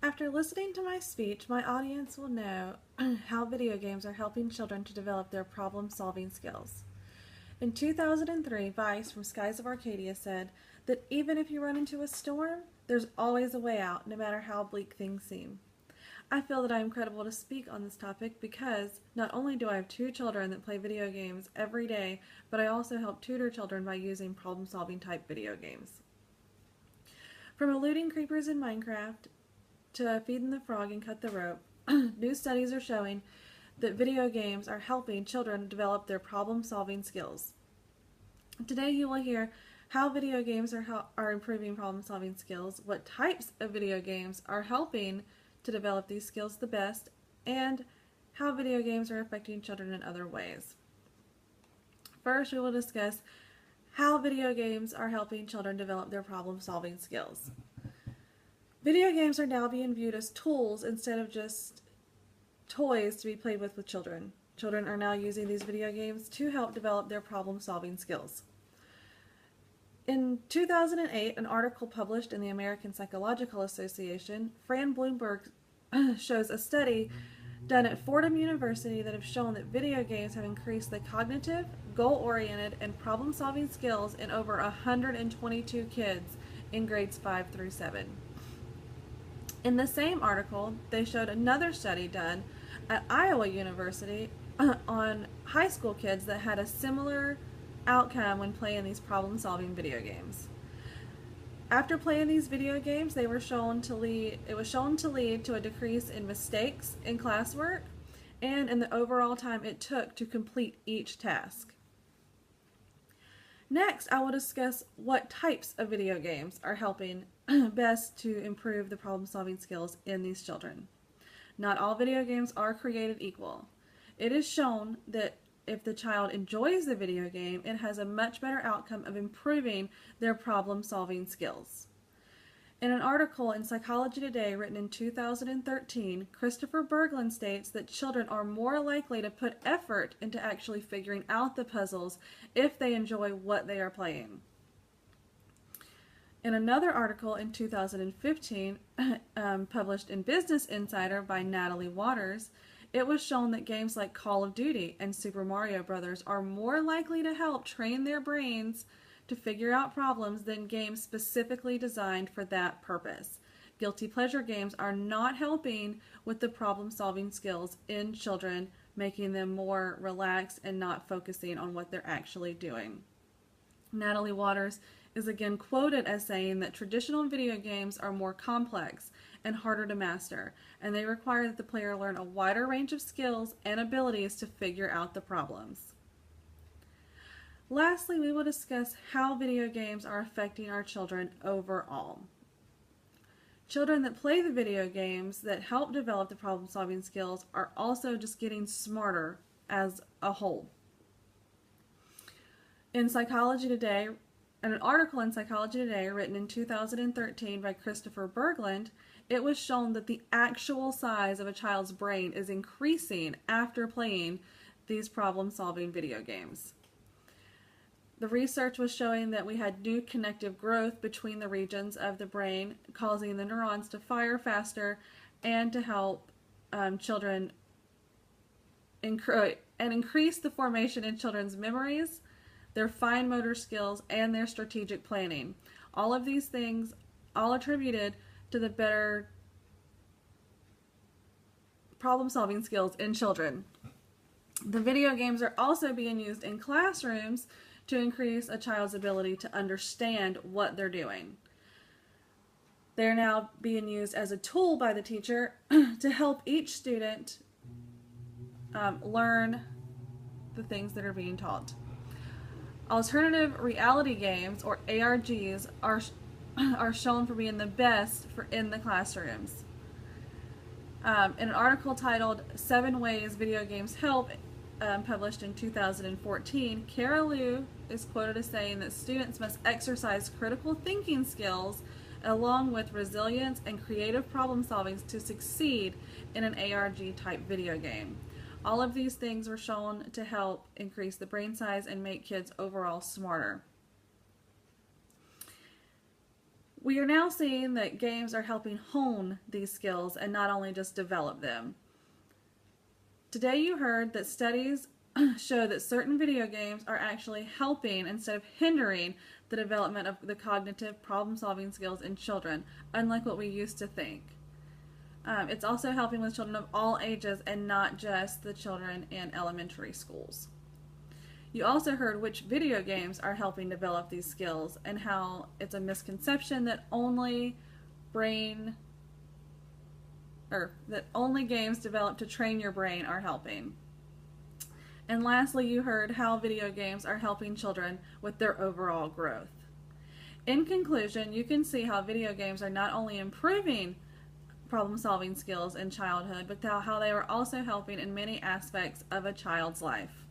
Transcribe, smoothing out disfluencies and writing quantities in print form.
After listening to my speech, my audience will know how video games are helping children to develop their problem-solving skills. In 2003, Vice from Skies of Arcadia said that even if you run into a storm, there's always a way out, no matter how bleak things seem. I feel that I am credible to speak on this topic because not only do I have 2 children that play video games every day, but I also help tutor children by using problem-solving type video games. From eluding creepers in Minecraft to feeding the frog and cut the rope, new studies are showing that video games are helping children develop their problem-solving skills. Today you will hear how video games are improving problem-solving skills, what types of video games are helping to develop these skills the best, and how video games are affecting children in other ways. First, we will discuss how video games are helping children develop their problem-solving skills. Video games are now being viewed as tools instead of just toys to be played with children. Children are now using these video games to help develop their problem-solving skills. In 2008, an article published in the American Psychological Association, Fran Bloomberg shows a study done at Fordham University that have shown that video games have increased the cognitive, goal-oriented, and problem-solving skills in over 122 kids in grades 5 through 7. In the same article, they showed another study done at Iowa University on high school kids that had a similar outcome when playing these problem-solving video games. After playing these video games, it was shown to lead to a decrease in mistakes in classwork and in the overall time it took to complete each task. Next, I will discuss what types of video games are helping best to improve the problem-solving skills in these children. Not all video games are created equal. It is shown that if the child enjoys the video game, it has a much better outcome of improving their problem-solving skills. In an article in Psychology Today written in 2013, Christopher Berglund states that children are more likely to put effort into actually figuring out the puzzles if they enjoy what they are playing. In another article in 2015, published in Business Insider by Natalie Waters, it was shown that games like Call of Duty and Super Mario Bros. Are more likely to help train their brains to figure out problems than games specifically designed for that purpose. Guilty pleasure games are not helping with the problem-solving skills in children, making them more relaxed and not focusing on what they're actually doing. Natalie Waters is again quoted as saying that traditional video games are more complex and harder to master, and they require that the player learn a wider range of skills and abilities to figure out the problems. Lastly, we will discuss how video games are affecting our children overall. Children that play the video games that help develop the problem-solving skills are also just getting smarter as a whole. In Psychology Today, in an article in Psychology Today written in 2013 by Christopher Berglund, it was shown that the actual size of a child's brain is increasing after playing these problem-solving video games. The research was showing that we had new connective growth between the regions of the brain, causing the neurons to fire faster and to help children increase the formation in children's memories, their fine motor skills, and their strategic planning. All of these things, all attributed to the better problem-solving skills in children. The video games are also being used in classrooms to increase a child's ability to understand what they're doing. They're now being used as a tool by the teacher to help each student learn the things that are being taught. Alternative reality games, or ARGs, are shown for being the best in the classrooms. In an article titled 7 Ways Video Games Help, published in 2014, Kara Liu is quoted as saying that students must exercise critical thinking skills along with resilience and creative problem solving to succeed in an ARG type video game. All of these things were shown to help increase the brain size and make kids overall smarter. We are now seeing that games are helping hone these skills and not only just develop them. Today you heard that studies show that certain video games are actually helping instead of hindering the development of the cognitive problem-solving skills in children, unlike what we used to think. It's also helping with children of all ages and not just the children in elementary schools. You also heard which video games are helping develop these skills and how it's a misconception that only games developed to train your brain are helping. And lastly, you heard how video games are helping children with their overall growth. In conclusion, you can see how video games are not only improving problem-solving skills in childhood, but how they are also helping in many aspects of a child's life.